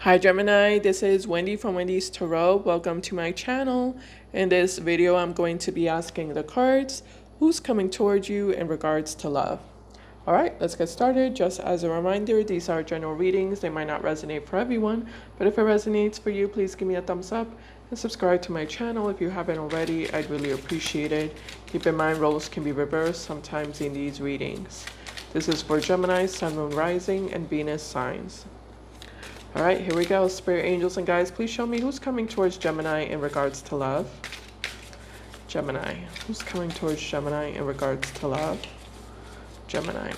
Hi Gemini, this is Wendy from Wendys Tarot. Welcome to my channel. In this video, I'm going to be asking the cards, who's coming towards you in regards to love? All right, let's get started. Just as a reminder, these are general readings. They might not resonate for everyone, but if it resonates for you, please give me a thumbs up and subscribe to my channel if you haven't already. I'd really appreciate it. Keep in mind, roles can be reversed sometimes in these readings. This is for Gemini, Sun, Moon, Rising, and Venus signs. All right, here we go. Spirit angels and guides, please show me who's coming towards Gemini in regards to love. Gemini. Who's coming towards Gemini in regards to love? Gemini.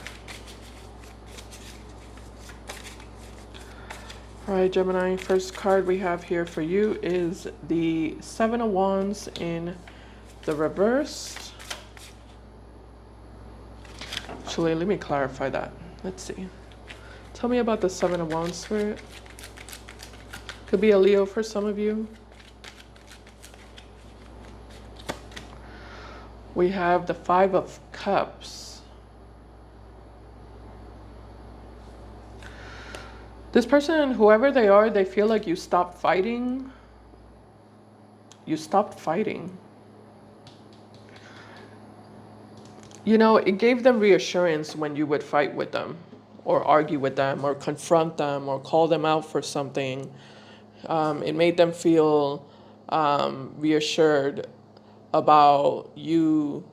All right, Gemini. First card we have here for you is the Seven of Wands in the reverse. Actually, let me clarify that. Let's see. Tell me about the Seven of Wands, Spirit. Could be a Leo for some of you. We have the Five of Cups. This person, whoever they are, they feel like you stopped fighting. You stopped fighting. You know, it gave them reassurance when you would fight with them or argue with them or confront them or call them out for something. It made them feel reassured about you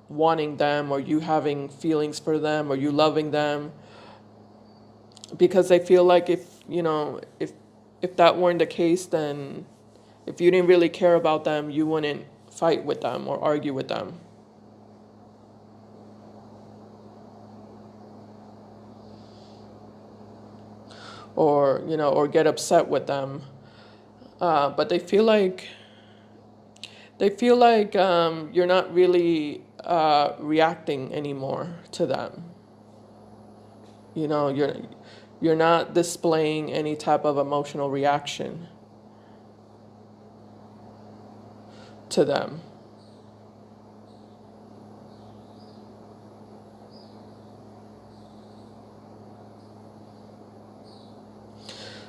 wanting them or you having feelings for them or you loving them, because they feel like if that weren't the case, then if you didn't really care about them, you wouldn't fight with them or argue with them. Or get upset with them. But they feel like you're not really reacting anymore to them. You're not displaying any type of emotional reaction to them.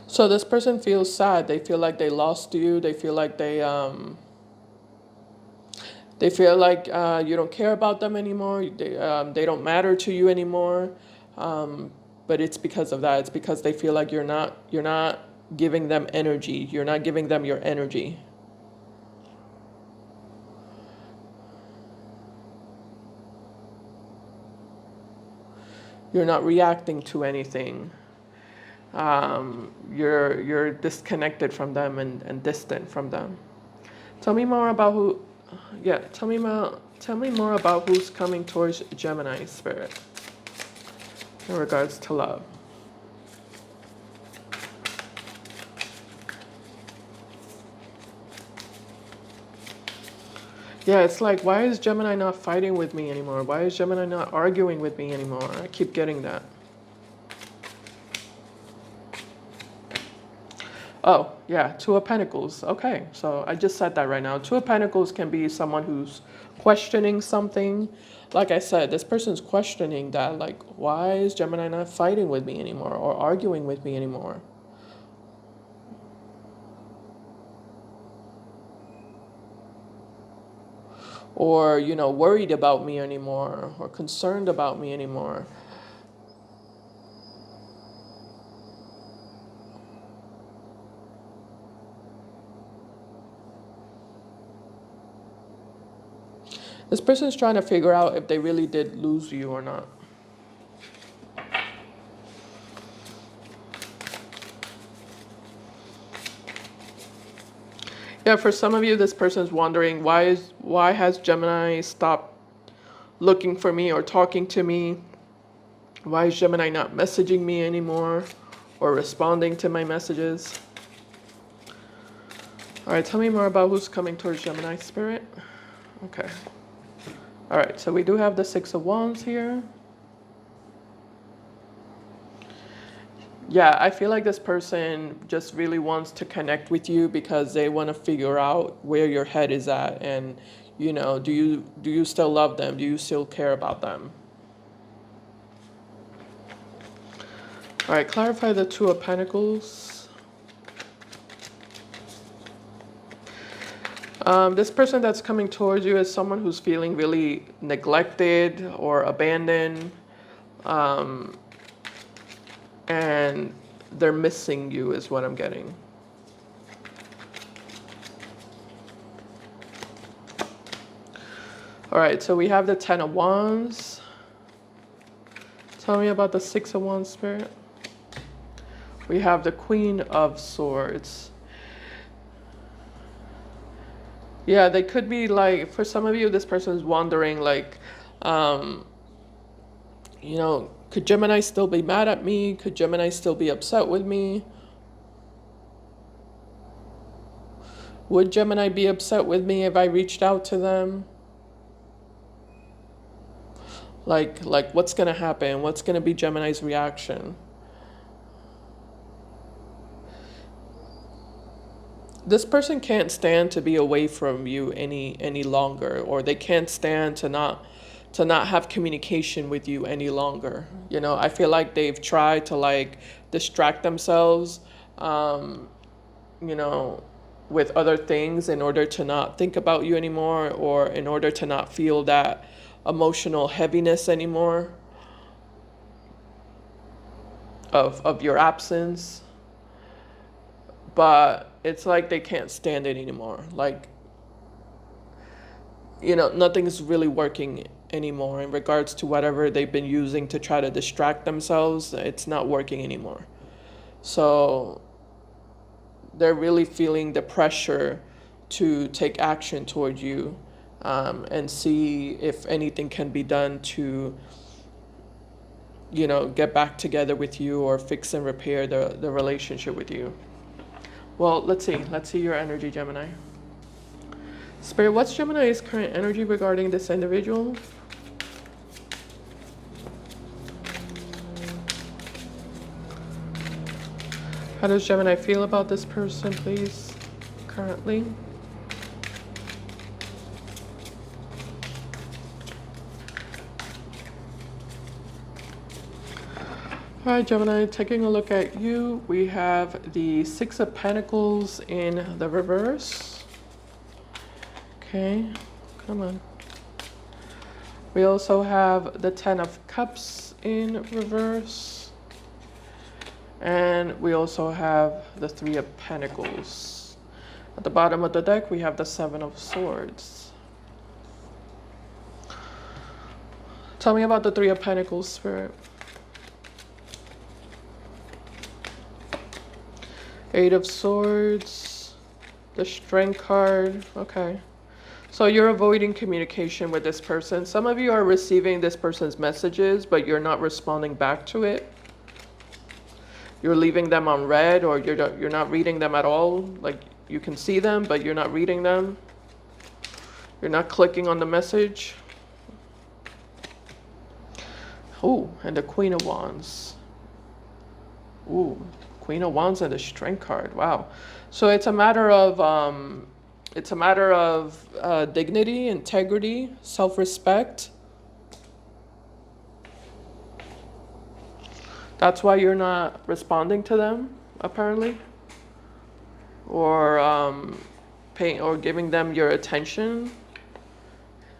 So this person feels sad. They feel like they lost you. They feel like you don't care about them anymore. They don't matter to you anymore. But it's because of that. It's because they feel like you're not giving them energy. You're not giving them your energy. You're not reacting to anything. You're disconnected from them and distant from them. Tell me more about who. Yeah, tell me more about who's coming towards Gemini, Spirit, in regards to love. Yeah, it's like, why is Gemini not fighting with me anymore? Why is Gemini not arguing with me anymore? I keep getting that. Oh, yeah, Two of Pentacles. Okay, so I just said that right now. Two of Pentacles can be someone who's questioning something. Like I said, this person's questioning that, like, why is Gemini not fighting with me anymore or arguing with me anymore? Or, worried about me anymore or concerned about me anymore. This person's trying to figure out if they really did lose you or not. Yeah, for some of you, this person's wondering why has Gemini stopped looking for me or talking to me? Why is Gemini not messaging me anymore or responding to my messages? All right, tell me more about who's coming towards Gemini, Spirit. Okay. All right, so we do have the Six of Wands here. Yeah, I feel like this person just really wants to connect with you because they want to figure out where your head is at, and do you still love them? Do you still care about them? All right, clarify the Two of Pentacles. This person that's coming towards you is someone who's feeling really neglected or abandoned, and they're missing you is what I'm getting. All right, so we have the 10 of Wands. Tell me about the 6 of Wands, Spirit. We have the Queen of Swords. Yeah, they could be like, for some of you, this person is wondering like, you know, could Gemini still be mad at me? Could Gemini still be upset with me? Would Gemini be upset with me if I reached out to them? Like what's gonna happen? What's gonna be Gemini's reaction? This person can't stand to be away from you any longer, or they can't stand to not have communication with you any longer. You know, I feel like they've tried to like distract themselves, you know, with other things in order to not think about you anymore, or in order to not feel that emotional heaviness anymore of your absence. But it's like they can't stand it anymore. Like, you know, nothing's really working anymore in regards to whatever they've been using to try to distract themselves. It's not working anymore. So they're really feeling the pressure to take action toward you, and see if anything can be done to, you know, get back together with you or fix and repair the relationship with you. Well, let's see your energy, Gemini. Spirit, what's Gemini's current energy regarding this individual? How does Gemini feel about this person, please, currently? All right, Gemini, taking a look at you, we have the 6 of Pentacles in the reverse. Okay, come on. We also have the 10 of Cups in reverse. And we also have the 3 of Pentacles. At the bottom of the deck, we have the 7 of Swords. Tell me about the 3 of Pentacles, Spirit. 8 of Swords, the Strength card. Okay. So you're avoiding communication with this person. Some of you are receiving this person's messages, but you're not responding back to it. You're leaving them on read, or you're not reading them at all. Like, you can see them, but you're not reading them. You're not clicking on the message. Oh, and the Queen of Wands. Ooh. Queen of Wands and the Strength card. Wow. So it's a matter of dignity, integrity, self-respect. That's why you're not responding to them, apparently, or paying or giving them your attention.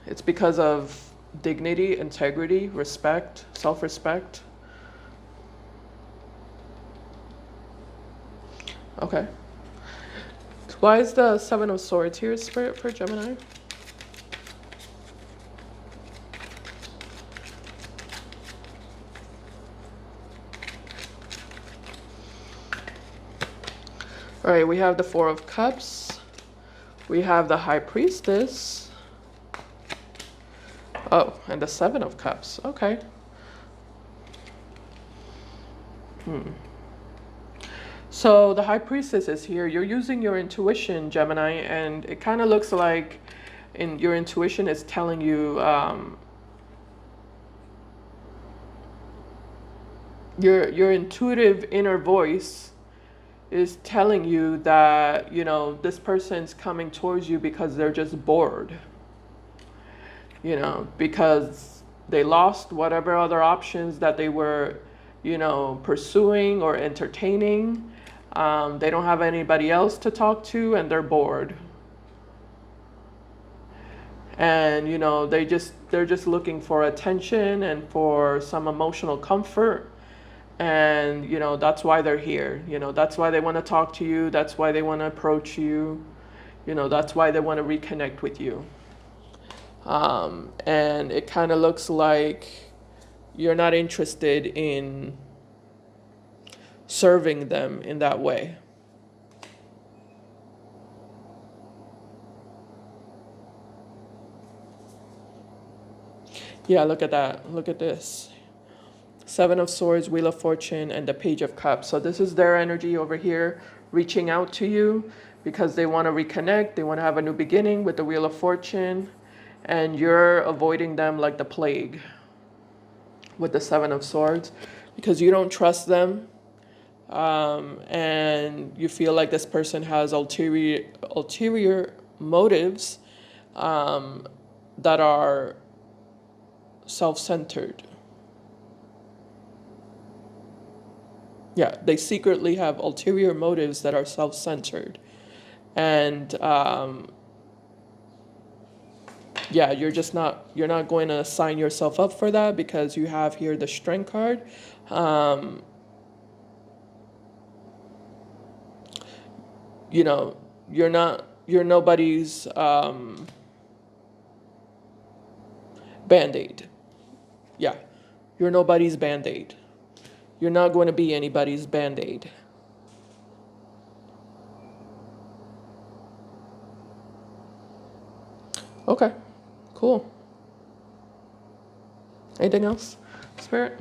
It's because of dignity, integrity, respect, self-respect. Okay. Why is the 7 of Swords here, Spirit, for Gemini? All right, we have the 4 of Cups. We have the High Priestess. Oh, and the 7 of Cups. Okay. So the High Priestess is here. You're using your intuition, Gemini, and it kind of looks like your intuition is telling you, your intuitive inner voice is telling you that, you know, this person's coming towards you because they're just bored. You know, because they lost whatever other options that they were, you know, pursuing or entertaining. They don't have anybody else to talk to, and they're bored. And you know, they're just looking for attention and for some emotional comfort. And you know, that's why they're here. You know, that's why they want to talk to you, that's why they want to approach you. You know, that's why they want to reconnect with you. And it kind of looks like you're not interested in serving them in that way. Yeah, look at that. Look at this. Seven of Swords, Wheel of Fortune, and the Page of Cups. So this is their energy over here reaching out to you because they want to reconnect. They want to have a new beginning with the Wheel of Fortune. And you're avoiding them like the plague with the Seven of Swords because you don't trust them. And you feel like this person has ulterior motives that are self-centered. Yeah, they secretly have ulterior motives that are self-centered. And yeah, you're not going to sign yourself up for that because you have here the Strength card. You know, you're nobody's band-aid. Yeah, you're nobody's band-aid. You're not going to be anybody's band-aid. Okay, cool. Anything else, Spirit?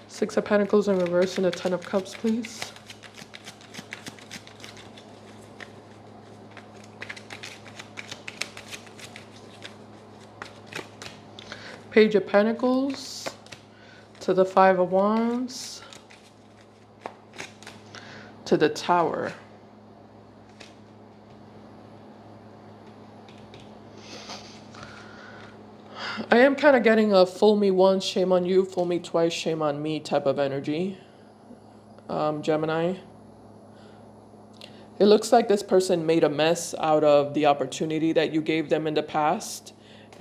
Six of Pentacles in reverse and a Ten of Cups, please. Page of Pentacles to the Five of Wands to the Tower. I am kind of getting a fool me once, shame on you, fool me twice, shame on me type of energy, Gemini. It looks like this person made a mess out of the opportunity that you gave them in the past.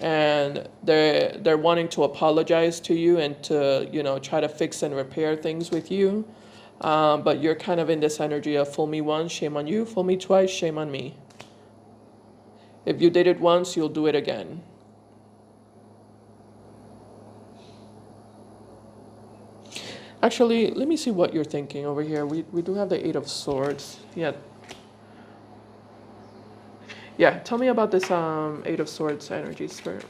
And they're wanting to apologize to you and to, you know, try to fix and repair things with you. But you're kind of in this energy of fool me once, shame on you, fool me twice, shame on me. If you did it once, you'll do it again. Actually, let me see what you're thinking over here. We do have the Eight of Swords. Yeah. Yeah, tell me about this Eight of Swords energy, Spirit.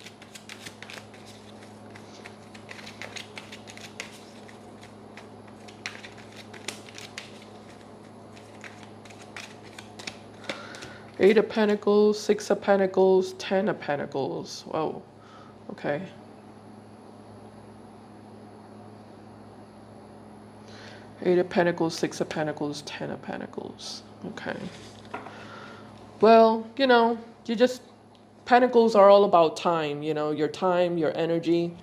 Eight of Pentacles, Six of Pentacles, Ten of Pentacles. Whoa, okay. Eight of Pentacles, Six of Pentacles, Ten of Pentacles. Okay. Well, you know, Pentacles are all about time, you know, your energy,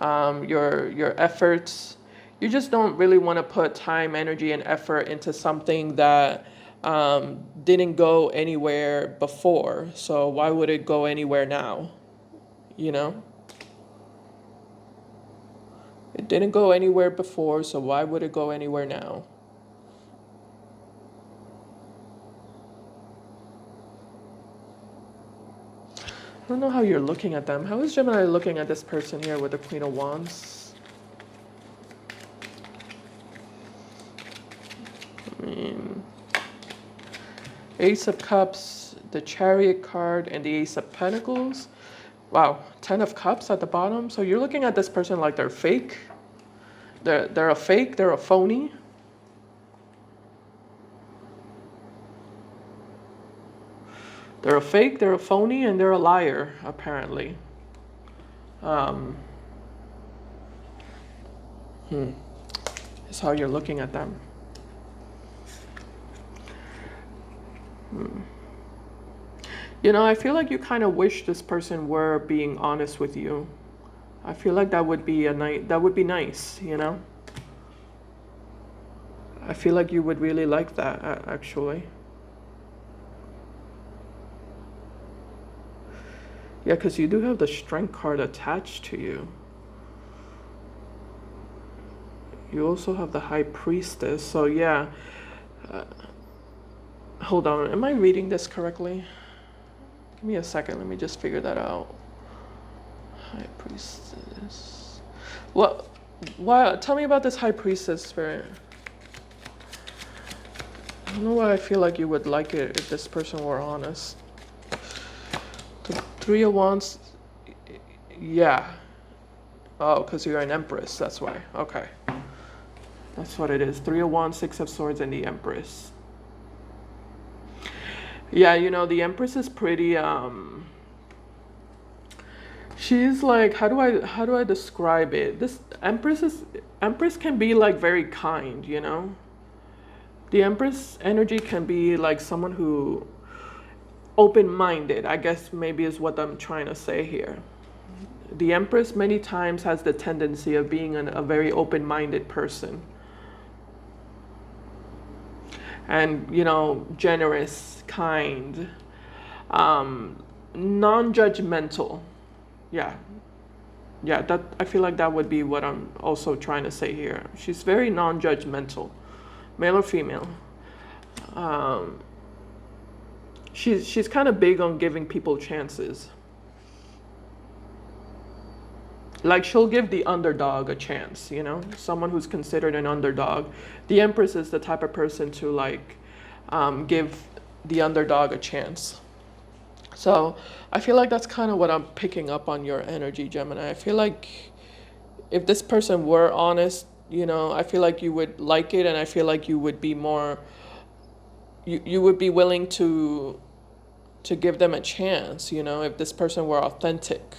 your efforts. You just don't really want to put time, energy, and effort into something that didn't go anywhere before. So why would it go anywhere now? You know? It didn't go anywhere before, so why would it go anywhere now? I don't know how you're looking at them. How is Gemini looking at this person here with the Queen of Wands? I mean, Ace of Cups, the Chariot card, and the Ace of Pentacles. Wow, Ten of Cups at the bottom. So you're looking at this person like they're fake. They're a fake, they're a phony. They're a fake, they're a phony, and they're a liar, apparently. Is how you're looking at them. You know, I feel like you kind of wish this person were being honest with you. I feel like that would be nice, you know? I feel like you would really like that, actually. Yeah, because you do have the Strength card attached to you. You also have the High Priestess. So yeah, hold on. Am I reading this correctly? Give me a second. Let me just figure that out. High Priestess. What? Why? Tell me about this High Priestess spirit. I don't know why I feel like you would like it if this person were honest. The Three of Wands. Yeah. Oh, because you're an Empress. That's why. Okay. That's what it is. Three of Wands, Six of Swords, and the Empress. Yeah, you know, the Empress is pretty, she's like, how do I describe it? This Empress can be like very kind, you know? The Empress energy can be like someone who open-minded, I guess maybe is what I'm trying to say here. The Empress many times has the tendency of being a very open-minded person. And, you know, generous, kind, non-judgmental. Yeah. Yeah, that I feel like that would be what I'm also trying to say here. She's very non-judgmental, male or female. She's kind of big on giving people chances. Like she'll give the underdog a chance, you know, someone who's considered an underdog. The Empress is the type of person to like give the underdog a chance. So I feel like that's kind of what I'm picking up on your energy, Gemini. I feel like if this person were honest, you know, I feel like you would like it, and I feel like you would be more, you would be willing to give them a chance, you know, if this person were authentic.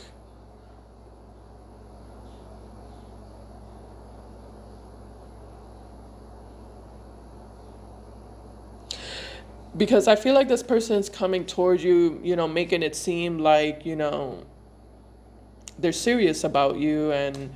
Because I feel like this person's coming towards you, you know, making it seem like, you know, they're serious about you, and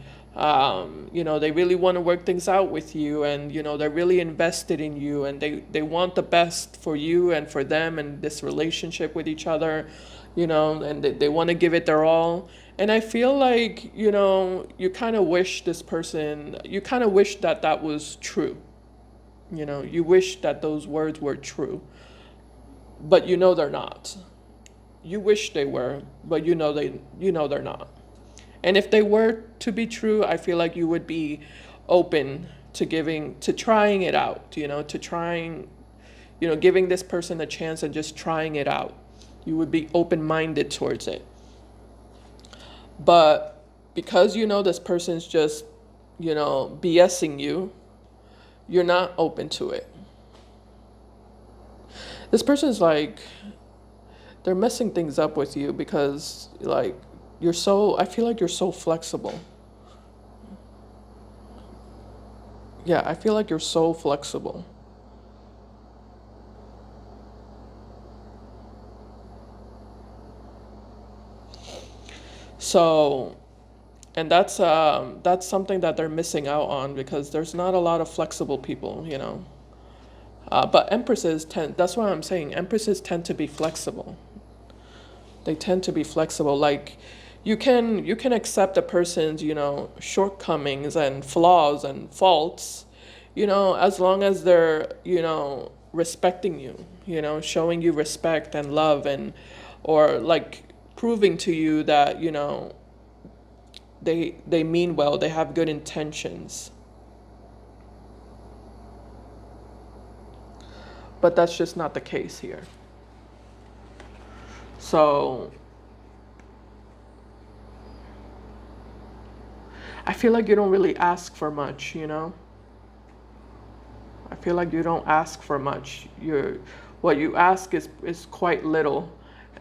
you know, they really want to work things out with you, and you know, they're really invested in you, and they want the best for you and for them and this relationship with each other, you know, and they want to give it their all. And I feel like, you know, you kind of wish this person, you kind of wish that that was true. You know, you wish that those words were true, but you know they're not. You wish they were, but you know they're not. And if they were to be true, I feel like you would be open to trying it out, you know, to trying, you know, giving this person a chance and just trying it out. You would be open-minded towards it. But because you know this person's just, you know, BSing you, you're not open to it. This person's like, they're messing things up with you because, like, I feel like you're so flexible. Yeah, I feel like you're so flexible. So, and that's something that they're missing out on because there's not a lot of flexible people, you know. But that's why I'm saying empresses tend to be flexible. They tend to be flexible. Like you can accept a person's, you know, shortcomings and flaws and faults, you know, as long as they're, you know, respecting you, you know, showing you respect and love, and or like proving to you that, you know, they mean well, they have good intentions. But that's just not the case here. So I feel like you don't really ask for much, you know? I feel like you don't ask for much. What you ask is quite little,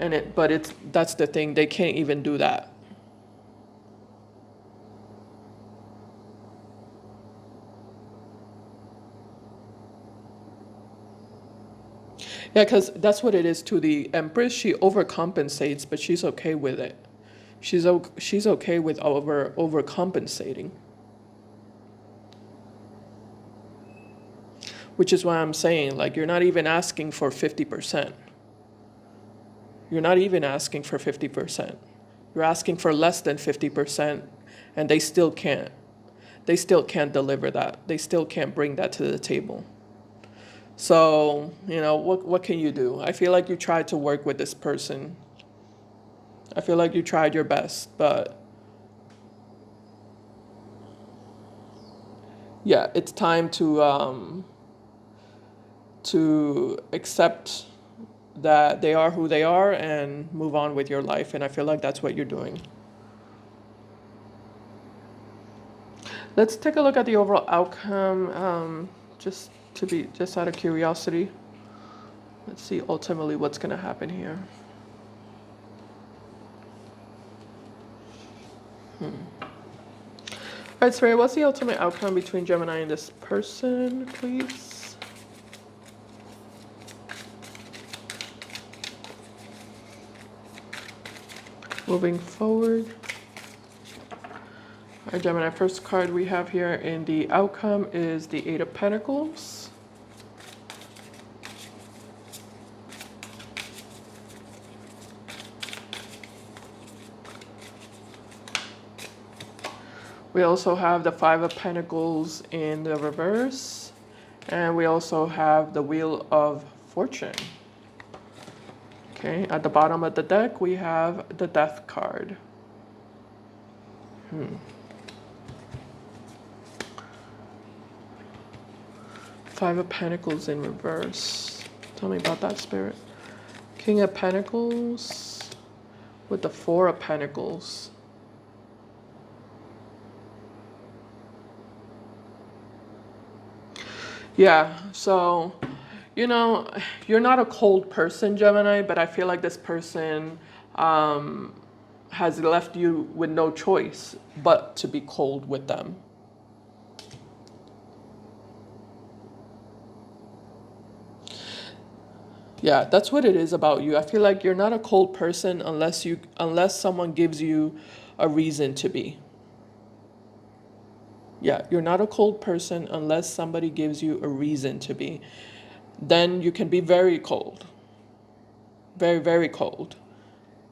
and that's the thing. They can't even do that. Yeah, because that's what it is to the Empress. She overcompensates, but she's okay with it. She's okay with overcompensating. Which is why I'm saying, like, you're not even asking for 50%. You're not even asking for 50%. You're asking for less than 50%, and they still can't. They still can't deliver that. They still can't bring that to the table. So, what can you do? I feel like you tried to work with this person. I feel like you tried your best, but yeah, it's time to accept that they are who they are and move on with your life. And I feel like that's what you're doing. Let's take a look at the overall outcome, just out of curiosity. Let's see ultimately what's going to happen here. All right, Spirit, what's the ultimate outcome between Gemini and this person, please? Moving forward. All right, Gemini, first card we have here in the outcome is the Eight of Pentacles. We also have the Five of Pentacles in the reverse. And we also have the Wheel of Fortune. Okay, at the bottom of the deck, we have the Death card. Five of Pentacles in reverse. Tell me about that, Spirit. King of Pentacles with the Four of Pentacles. Yeah, so, you're not a cold person, Gemini, but I feel like this person has left you with no choice but to be cold with them. Yeah, that's what it is about you. I feel like you're not a cold person unless someone gives you a reason to be. Yeah, you're not a cold person unless somebody gives you a reason to be. Then you can be very cold. Very, very cold.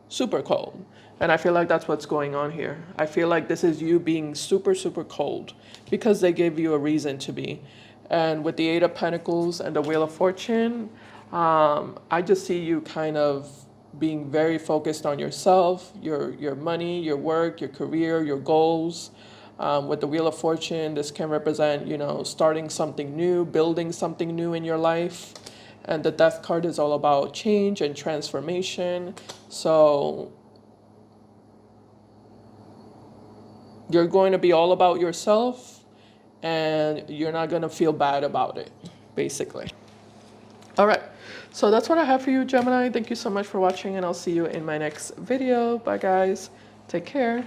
Super cold. And I feel like that's what's going on here. I feel like this is you being super, super cold because they gave you a reason to be. And with the Eight of Pentacles and the Wheel of Fortune, I just see you kind of being very focused on yourself, your money, your work, your career, your goals. With the Wheel of Fortune, this can represent, starting something new, building something new in your life. And the Death card is all about change and transformation. So you're going to be all about yourself and you're not going to feel bad about it, basically. All right. So that's what I have for you, Gemini. Thank you so much for watching, and I'll see you in my next video. Bye, guys. Take care.